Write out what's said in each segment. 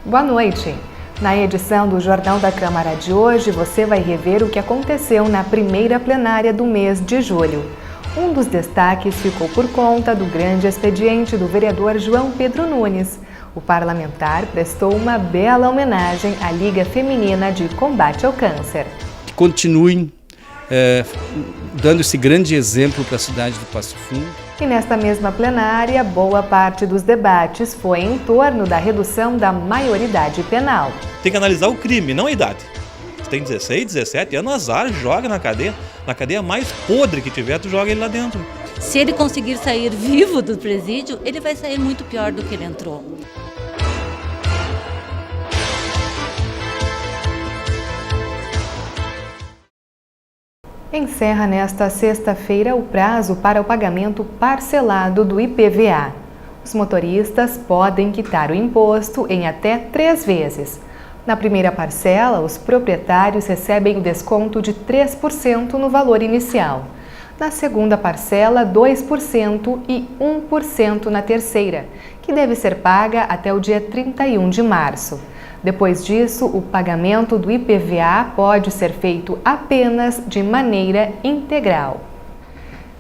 Boa noite! Na edição do Jornal da Câmara de hoje, você vai rever o que aconteceu na primeira plenária do mês de julho. Um dos destaques ficou por conta do grande expediente do vereador João Pedro Nunes. O parlamentar prestou uma bela homenagem à Liga Feminina de Combate ao Câncer. Continuem dando esse grande exemplo para a cidade do Passo Fundo. E nesta mesma plenária, boa parte dos debates foi em torno da redução da maioridade penal. Tem que analisar o crime, não a idade. Você tem 16, 17 anos, azar, joga na cadeia mais podre que tiver, tu joga ele lá dentro. Se ele conseguir sair vivo do presídio, ele vai sair muito pior do que ele entrou. Encerra nesta sexta-feira o prazo para o pagamento parcelado do IPVA. Os motoristas podem quitar o imposto em até 3 vezes. Na primeira parcela, os proprietários recebem o desconto de 3% no valor inicial. Na segunda parcela, 2% e 1% na terceira, que deve ser paga até o dia 31 de março. Depois disso, o pagamento do IPVA pode ser feito apenas de maneira integral.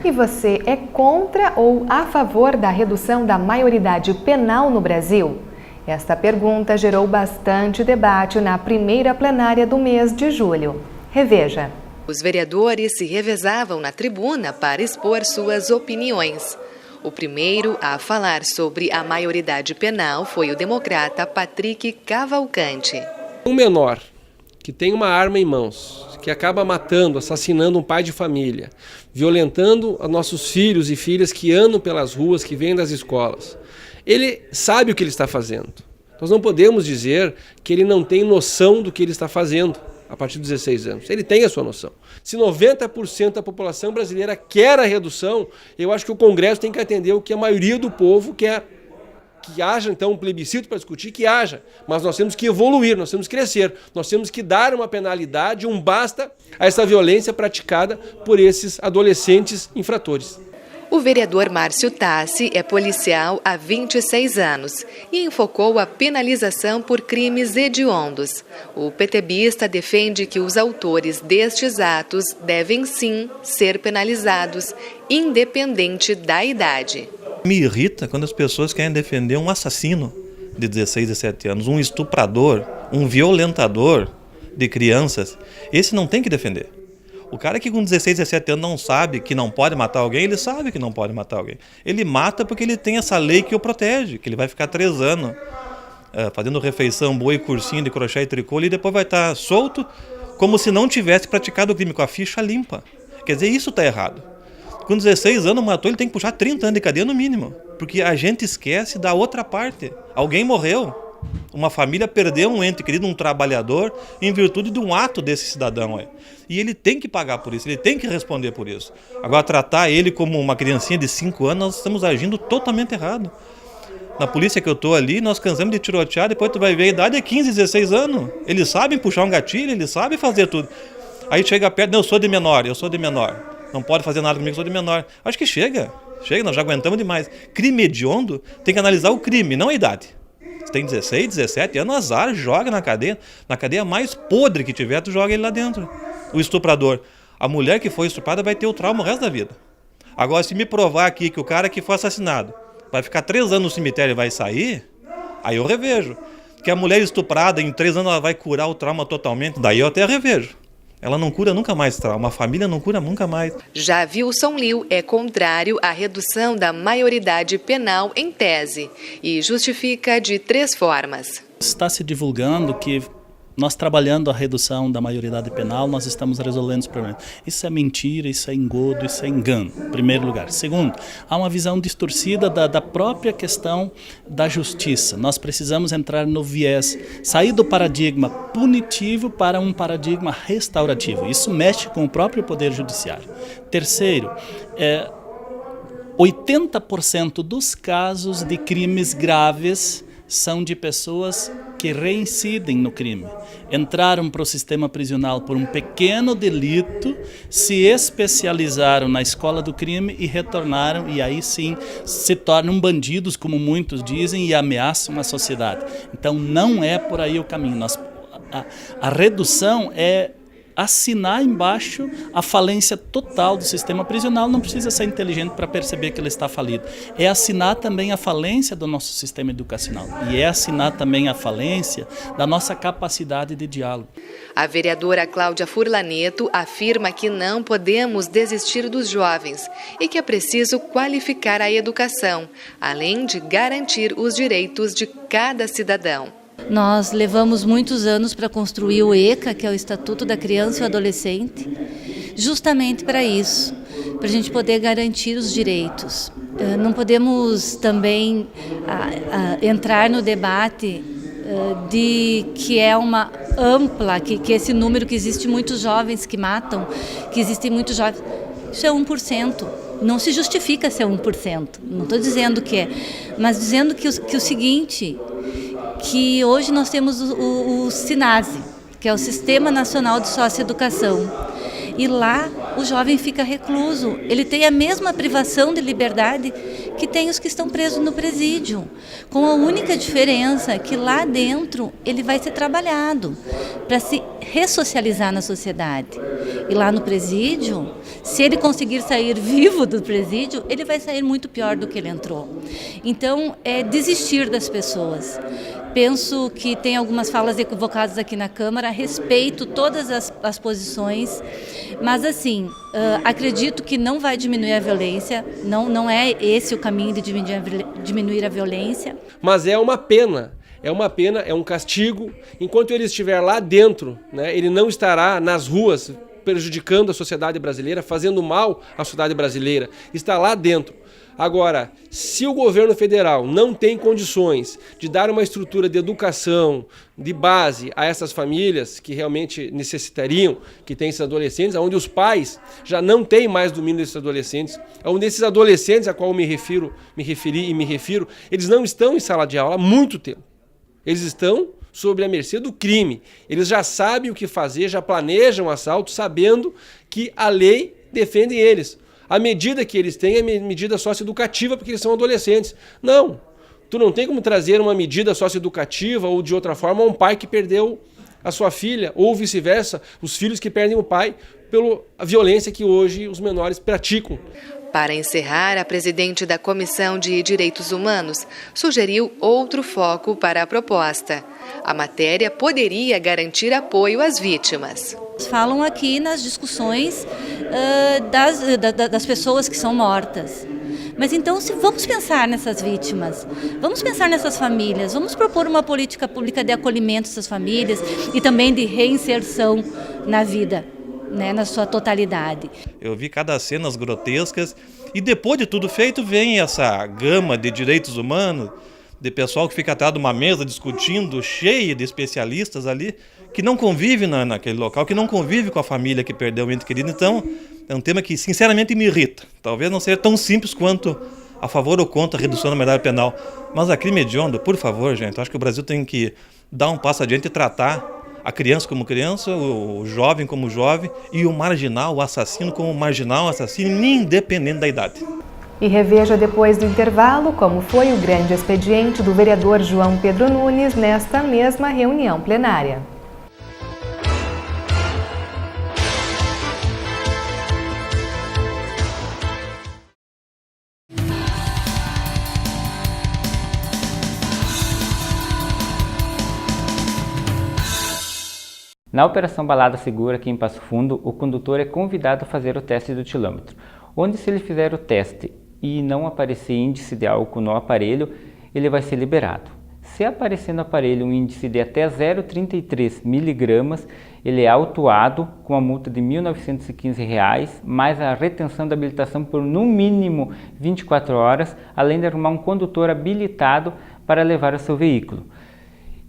E você é contra ou a favor da redução da maioridade penal no Brasil? Esta pergunta gerou bastante debate na primeira plenária do mês de julho. Reveja. Os vereadores se revezavam na tribuna para expor suas opiniões. O primeiro a falar sobre a maioridade penal foi o democrata Patrick Cavalcante. Um menor que tem uma arma em mãos, que acaba matando, assassinando um pai de família, violentando os nossos filhos e filhas que andam pelas ruas, que vêm das escolas, ele sabe o que ele está fazendo. Nós não podemos dizer que ele não tem noção do que ele está fazendo a partir dos 16 anos. Ele tem a sua noção. Se 90% da população brasileira quer a redução, eu acho que o Congresso tem que atender o que a maioria do povo quer. Que haja, então, um plebiscito para discutir, que haja. Mas nós temos que evoluir, nós temos que crescer. Nós temos que dar uma penalidade, um basta a essa violência praticada por esses adolescentes infratores. O vereador Márcio Tassi é policial há 26 anos e enfocou a penalização por crimes hediondos. O petebista defende que os autores destes atos devem sim ser penalizados, independente da idade. Me irrita quando as pessoas querem defender um assassino de 16, 17 anos, um estuprador, um violentador de crianças. Esse não tem que defender. O cara que com 16, 17 anos não sabe que não pode matar alguém, ele sabe que não pode matar alguém. Ele mata porque ele tem essa lei que o protege, que ele vai ficar 3 anos fazendo refeição, boa e cursinho de crochê e tricô, e depois vai estar solto como se não tivesse praticado o crime, com a ficha limpa. Quer dizer, isso está errado. Com 16 anos matou, ele tem que puxar 30 anos de cadeia no mínimo, porque a gente esquece da outra parte. Alguém morreu. Uma família perdeu um ente querido, um trabalhador, em virtude de um ato desse cidadão aí. E ele tem que pagar por isso, ele tem que responder por isso. Agora, tratar ele como uma criancinha de 5 anos, nós estamos agindo totalmente errado. Na polícia que eu estou ali, nós cansamos de tirotear, depois tu vai ver a idade é 15, 16 anos. Eles sabem puxar um gatilho, eles sabem fazer tudo. Aí chega perto, não, eu sou de menor. Não pode fazer nada comigo, eu sou de menor. Acho que chega, nós já aguentamos demais. Crime hediondo, tem que analisar o crime, não a idade. Você tem 16, 17 anos, azar, joga na cadeia mais podre que tiver, tu joga ele lá dentro. O estuprador, a mulher que foi estuprada vai ter o trauma o resto da vida. Agora, se me provar aqui que o cara que foi assassinado vai ficar 3 anos no cemitério e vai sair, aí eu revejo. Que a mulher estuprada, em 3 anos ela vai curar o trauma totalmente, daí eu até revejo. Ela não cura nunca mais trauma, a família não cura nunca mais. Já Wilson Liu é contrário à redução da maioridade penal em tese e justifica de 3 formas. Está se divulgando que nós trabalhando a redução da maioridade penal, nós estamos resolvendo os problemas. Isso é mentira, isso é engodo, isso é engano, em primeiro lugar. Segundo, há uma visão distorcida da própria questão da justiça. Nós precisamos entrar no viés, sair do paradigma punitivo para um paradigma restaurativo. Isso mexe com o próprio Poder Judiciário. Terceiro, 80% dos casos de crimes graves são de pessoas que reincidem no crime. Entraram para o sistema prisional por um pequeno delito, se especializaram na escola do crime e retornaram, e aí sim se tornam bandidos, como muitos dizem, e ameaçam a sociedade. Então não é por aí o caminho. A redução é assinar embaixo a falência total do sistema prisional. Não precisa ser inteligente para perceber que ele está falido. É assinar também a falência do nosso sistema educacional e é assinar também a falência da nossa capacidade de diálogo. A vereadora Cláudia Furlaneto afirma que não podemos desistir dos jovens e que é preciso qualificar a educação, além de garantir os direitos de cada cidadão. Nós levamos muitos anos para construir o ECA, que é o Estatuto da Criança e o Adolescente, justamente para isso, para a gente poder garantir os direitos. Não podemos também entrar no debate de que é uma ampla, que esse número que existe muitos jovens que matam, que existem muitos jovens, isso é 1%. Não se justifica ser 1%, não estou dizendo que é, mas dizendo que o seguinte, que hoje nós temos o SINASE, que é o Sistema Nacional de Socioeducação, e lá o jovem fica recluso, ele tem a mesma privação de liberdade que tem os que estão presos no presídio, com a única diferença que lá dentro ele vai ser trabalhado para se ressocializar na sociedade. E lá no presídio, se ele conseguir sair vivo do presídio, ele vai sair muito pior do que ele entrou. Então, é desistir das pessoas. Penso que tem algumas falas equivocadas aqui na Câmara, respeito todas as posições, mas assim, acredito que não vai diminuir a violência, não é esse o caminho de diminuir a violência. Mas é uma pena, é um castigo. Enquanto ele estiver lá dentro, né, ele não estará nas ruas prejudicando a sociedade brasileira, fazendo mal à sociedade brasileira, está lá dentro. Agora, se o governo federal não tem condições de dar uma estrutura de educação, de base a essas famílias que realmente necessitariam, que tem esses adolescentes, onde os pais já não têm mais domínio desses adolescentes, onde esses adolescentes a qual eu me refiro, eles não estão em sala de aula há muito tempo. Eles estão sob a mercê do crime. Eles já sabem o que fazer, já planejam o assalto, sabendo que a lei defende eles. A medida que eles têm é medida socioeducativa, porque eles são adolescentes. Não, tu não tem como trazer uma medida socioeducativa ou de outra forma a um pai que perdeu a sua filha, ou vice-versa, os filhos que perdem o pai pela violência que hoje os menores praticam. Para encerrar, a presidente da Comissão de Direitos Humanos sugeriu outro foco para a proposta. A matéria poderia garantir apoio às vítimas. Falam aqui nas discussões das pessoas que são mortas. Mas então, vamos pensar nessas vítimas, vamos pensar nessas famílias, vamos propor uma política pública de acolhimento dessas famílias e também de reinserção na vida, né, na sua totalidade. Eu vi cada cenas grotescas e depois de tudo feito vem essa gama de direitos humanos, de pessoal que fica atrás de uma mesa discutindo, cheia de especialistas ali, que não convive naquele local, que não convive com a família que perdeu o ente querido. Então, é um tema que sinceramente me irrita. Talvez não seja tão simples quanto a favor ou contra a redução da maioridade penal. Mas a crime hediondo, por favor, gente, eu acho que o Brasil tem que dar um passo adiante e tratar a criança como criança, o jovem como jovem e o marginal, o assassino como marginal, assassino, independente da idade. E reveja depois do intervalo como foi o grande expediente do vereador João Pedro Nunes nesta mesma reunião plenária. Na Operação Balada Segura, aqui em Passo Fundo, o condutor é convidado a fazer o teste do etilômetro, onde se ele fizer o teste e não aparecer índice de álcool no aparelho, ele vai ser liberado. Se aparecer no aparelho um índice de até 0,33 miligramas, ele é autuado com a multa de R$ 1.915, mais a retenção da habilitação por no mínimo 24 horas, além de arrumar um condutor habilitado para levar o seu veículo.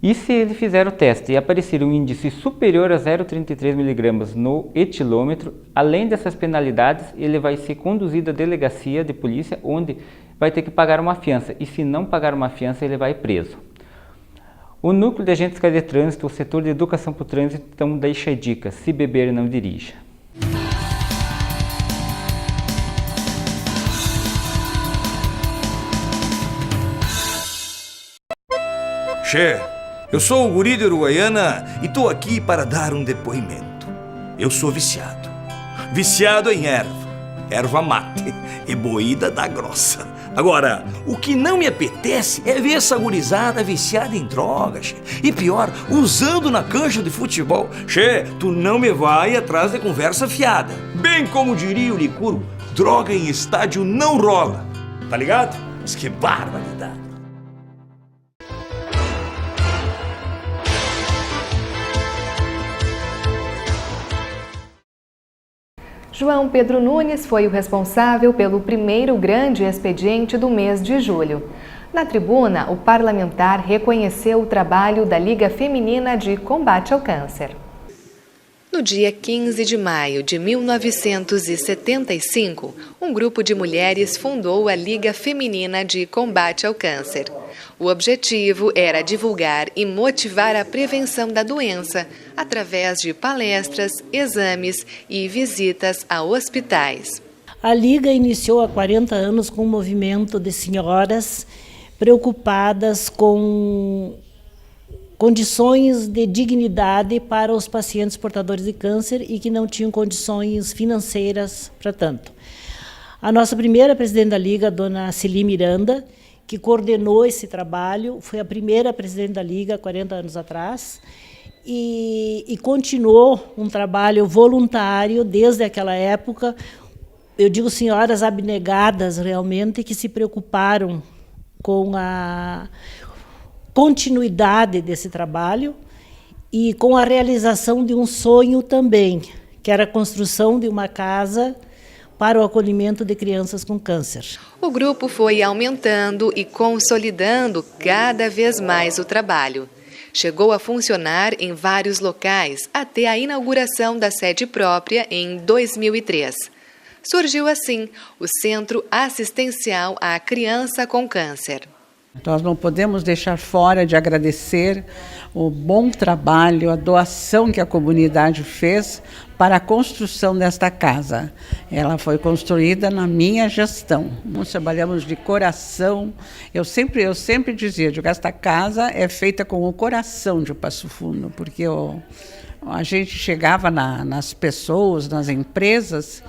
E se ele fizer o teste e aparecer um índice superior a 0,33 miligramas no etilômetro, além dessas penalidades, ele vai ser conduzido à delegacia de polícia, onde vai ter que pagar uma fiança. E se não pagar uma fiança, ele vai preso. O núcleo de agentes de trânsito, o setor de educação para o trânsito, então deixa a dica: se beber, não dirija. Che, eu sou o guri de Uruguaiana e tô aqui para dar um depoimento. Eu sou viciado. Viciado em erva mate e moída da grossa. Agora, o que não me apetece é ver essa gurizada viciada em drogas, che. E pior, usando na cancha de futebol. Che, tu não me vai atrás de conversa fiada. Bem como diria o Licuro, droga em estádio não rola. Tá ligado? Mas que barbaridade. João Pedro Nunes foi o responsável pelo primeiro grande expediente do mês de julho. Na tribuna, o parlamentar reconheceu o trabalho da Liga Feminina de Combate ao Câncer. No dia 15 de maio de 1975, um grupo de mulheres fundou a Liga Feminina de Combate ao Câncer. O objetivo era divulgar e motivar a prevenção da doença através de palestras, exames e visitas a hospitais. A Liga iniciou há 40 anos com um movimento de senhoras preocupadas com condições de dignidade para os pacientes portadores de câncer e que não tinham condições financeiras para tanto. A nossa primeira presidente da Liga, a dona Celi Miranda, que coordenou esse trabalho, foi a primeira presidente da Liga há 40 anos atrás e continuou um trabalho voluntário desde aquela época. Eu digo senhoras abnegadas realmente que se preocuparam com a continuidade desse trabalho e com a realização de um sonho também, que era a construção de uma casa para o acolhimento de crianças com câncer. O grupo foi aumentando e consolidando cada vez mais o trabalho. Chegou a funcionar em vários locais até a inauguração da sede própria em 2003. Surgiu assim o Centro Assistencial à Criança com Câncer. Nós não podemos deixar fora de agradecer o bom trabalho, a doação que a comunidade fez para a construção desta casa. Ela foi construída na minha gestão. Nós trabalhamos de coração. Eu sempre dizia que esta casa é feita com o coração de Passo Fundo, porque a gente chegava nas pessoas, nas empresas,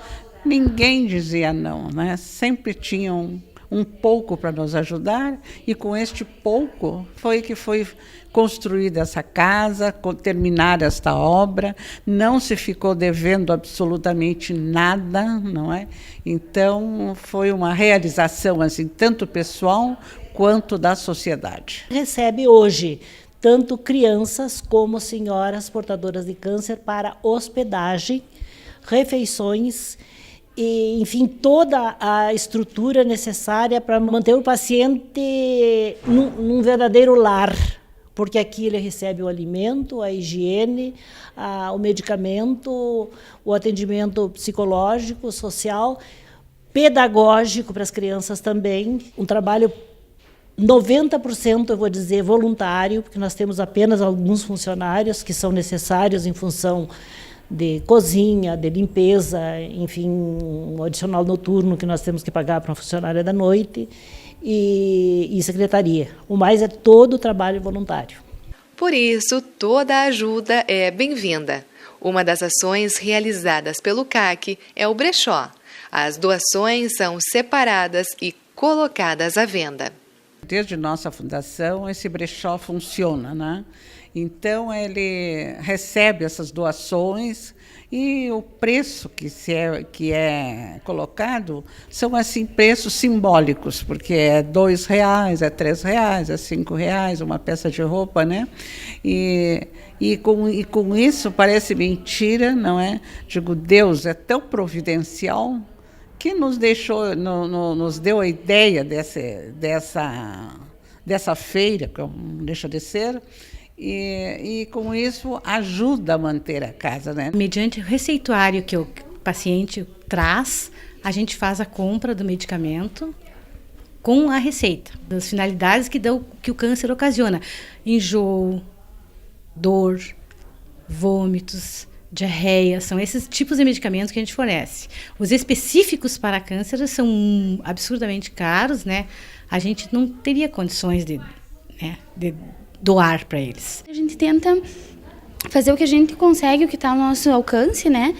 ninguém dizia não, né? Sempre tinham um pouco para nos ajudar e com este pouco foi que foi construída essa casa, terminar esta obra, não se ficou devendo absolutamente nada, não é? Então foi uma realização assim, tanto pessoal quanto da sociedade. Recebe hoje tanto crianças como senhoras portadoras de câncer para hospedagem, refeições, e, enfim, toda a estrutura necessária para manter o paciente num verdadeiro lar, porque aqui ele recebe o alimento, a higiene, o medicamento, o atendimento psicológico, social, pedagógico para as crianças também, um trabalho 90%, eu vou dizer, voluntário, porque nós temos apenas alguns funcionários que são necessários em função de cozinha, de limpeza, enfim, um adicional noturno que nós temos que pagar para uma funcionária da noite e secretaria. O mais é todo o trabalho voluntário. Por isso, toda a ajuda é bem-vinda. Uma das ações realizadas pelo CAC é o brechó. As doações são separadas e colocadas à venda. Desde nossa fundação, esse brechó funciona, né? Então, ele recebe essas doações e o preço que é colocado são assim, preços simbólicos, porque é R$2, é R$3, é R$5, uma peça de roupa, né? E com isso, parece mentira, não é? Digo, Deus é tão providencial que nos deu a ideia dessa feira, que não deixa de ser, e com isso ajuda a manter a casa, né? Mediante o receituário que o paciente traz, a gente faz a compra do medicamento com a receita, das finalidades que o câncer ocasiona. Enjoo, dor, vômitos, diarreia, são esses tipos de medicamentos que a gente fornece. Os específicos para câncer são absurdamente caros, né? A gente não teria condições de doar para eles. A gente tenta fazer o que a gente consegue, o que está ao nosso alcance, né?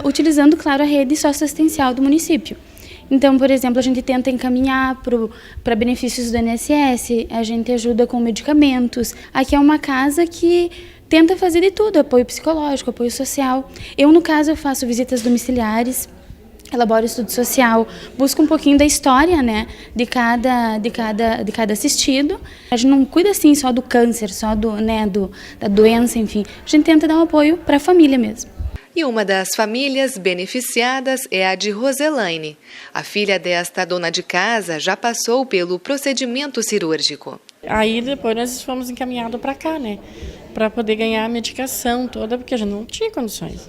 Utilizando, claro, a rede socioassistencial do município. Então, por exemplo, a gente tenta encaminhar para benefícios do INSS, a gente ajuda com medicamentos. Aqui é uma casa que tenta fazer de tudo, apoio psicológico, apoio social. Eu, no caso, eu faço visitas domiciliares, elaboro estudo social, busco um pouquinho da história, né, de cada assistido. A gente não cuida assim só do câncer, só da doença, enfim. A gente tenta dar um apoio para a família mesmo. E uma das famílias beneficiadas é a de Roselaine. A filha desta dona de casa já passou pelo procedimento cirúrgico. Aí depois nós fomos encaminhados para cá, né? Para poder ganhar a medicação toda, porque a gente não tinha condições.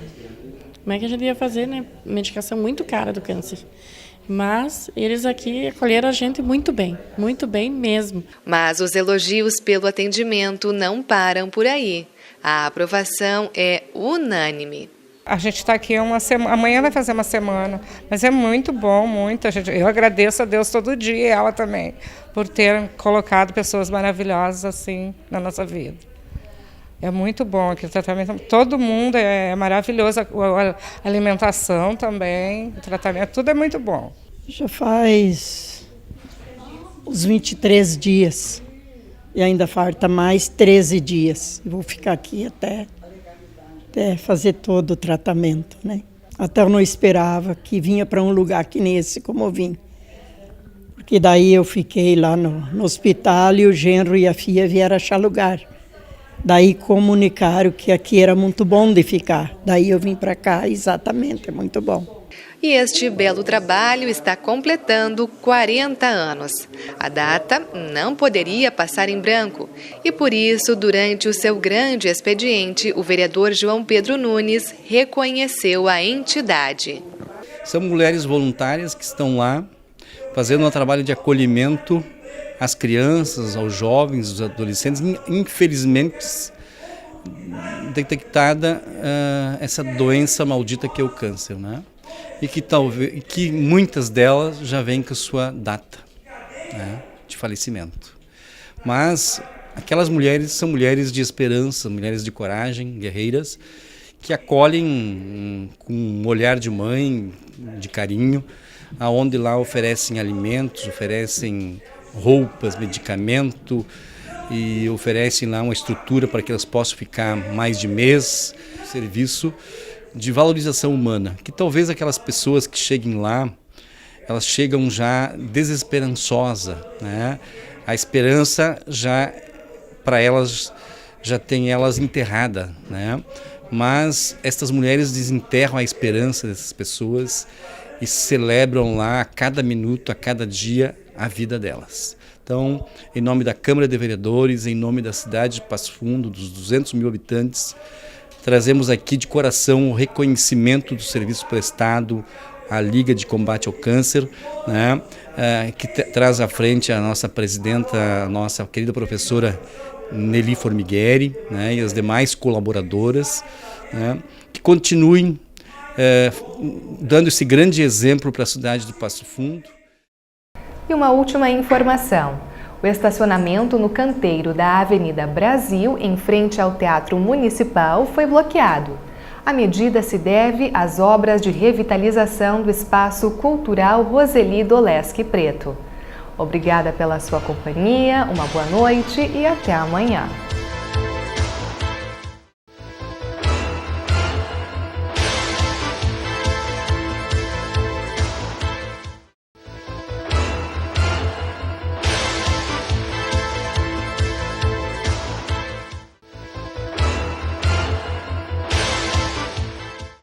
Como é que a gente ia fazer, né? Medicação muito cara do câncer. Mas eles aqui acolheram a gente muito bem mesmo. Mas os elogios pelo atendimento não param por aí. A aprovação é unânime. A gente está aqui uma semana, amanhã vai fazer uma semana, mas é muito bom, muito. Eu agradeço a Deus todo dia e ela também, por ter colocado pessoas maravilhosas assim na nossa vida. É muito bom aqui o tratamento, todo mundo é maravilhoso, a alimentação também, o tratamento, tudo é muito bom. Já faz uns 23 dias e ainda falta mais 13 dias. Eu vou ficar aqui até fazer todo o tratamento, né? Até eu não esperava que vinha para um lugar que nem esse como eu vim. Porque daí eu fiquei lá no hospital e o genro e a filha vieram achar lugar. Daí comunicaram que aqui era muito bom de ficar. Daí eu vim para cá, exatamente, é muito bom. E este belo trabalho está completando 40 anos. A data não poderia passar em branco. E por isso, durante o seu grande expediente, o vereador João Pedro Nunes reconheceu a entidade. São mulheres voluntárias que estão lá fazendo um trabalho de acolhimento às crianças, aos jovens, aos adolescentes. Infelizmente, detectada essa doença maldita que é o câncer, né? E que muitas delas já vêm com a sua data, né, de falecimento. Mas aquelas mulheres são mulheres de esperança, mulheres de coragem, guerreiras, que acolhem com um olhar de mãe, de carinho, aonde lá oferecem alimentos, oferecem roupas, medicamento e oferecem lá uma estrutura para que elas possam ficar mais de mês, serviço de valorização humana, que talvez aquelas pessoas que cheguem lá, elas chegam já desesperançosa, né? A esperança já, para elas, já tem elas enterrada, né? Mas estas mulheres desenterram a esperança dessas pessoas e celebram lá a cada minuto, a cada dia, a vida delas. Então, em nome da Câmara de Vereadores, em nome da cidade de Passo Fundo, dos 200 mil habitantes, trazemos aqui de coração o reconhecimento do serviço prestado à Liga de Combate ao Câncer, né, que traz à frente a nossa presidenta, a nossa querida professora Nelly Formigueri, né, e as demais colaboradoras, né, que continuem dando esse grande exemplo para a cidade de Passo Fundo. E uma última informação. O estacionamento no canteiro da Avenida Brasil, em frente ao Teatro Municipal, foi bloqueado. A medida se deve às obras de revitalização do Espaço Cultural Roseli Dolesky Preto. Obrigada pela sua companhia, uma boa noite e até amanhã.